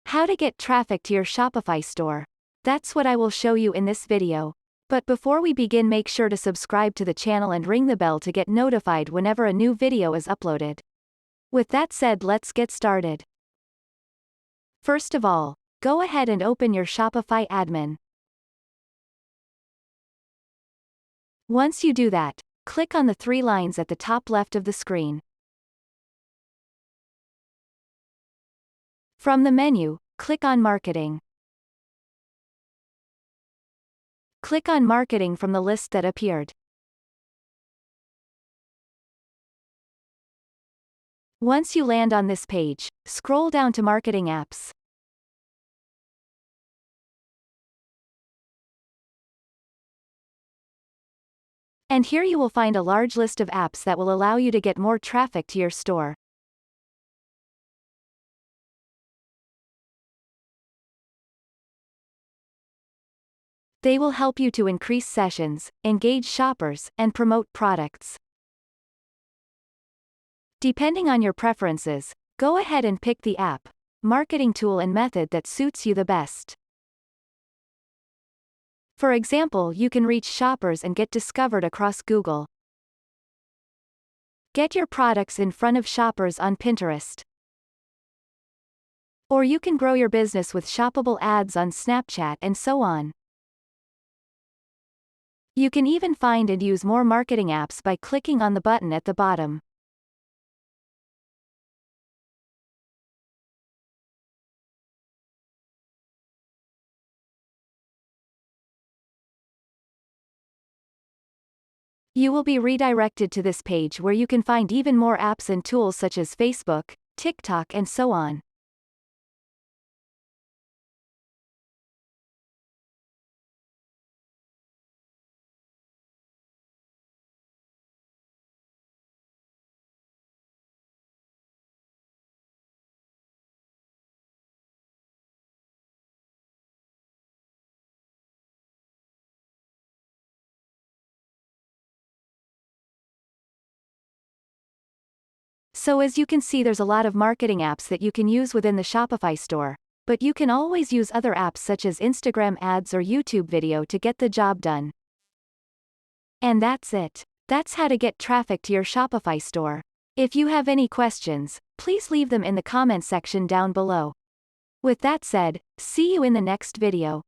How to get traffic to your Shopify store. That's what I will show you in this video. But before we begin, make sure to subscribe to the channel and ring the bell to get notified whenever a new video is uploaded. With that said, let's get started. First of all, go ahead and open your Shopify admin. Once you do that, click on the three lines at the top left of the screen. From the menu, click on Marketing. Click on Marketing from the list that appeared. Once you land on this page, scroll down to Marketing Apps. And here you will find a large list of apps that will allow you to get more traffic to your store. They will help you to increase sessions, engage shoppers, and promote products. Depending on your preferences, go ahead and pick the app, marketing tool and method that suits you the best. For example, you can reach shoppers and get discovered across Google. Get your products in front of shoppers on Pinterest. Or you can grow your business with shoppable ads on Snapchat and so on. You can even find and use more marketing apps by clicking on the button at the bottom. You will be redirected to this page where you can find even more apps and tools such as Facebook, TikTok, and so on. So as you can see, there's a lot of marketing apps that you can use within the Shopify store, but you can always use other apps such as Instagram ads or YouTube video to get the job done. And that's it. That's how to get traffic to your Shopify store. If you have any questions, please leave them in the comment section down below. With that said, see you in the next video.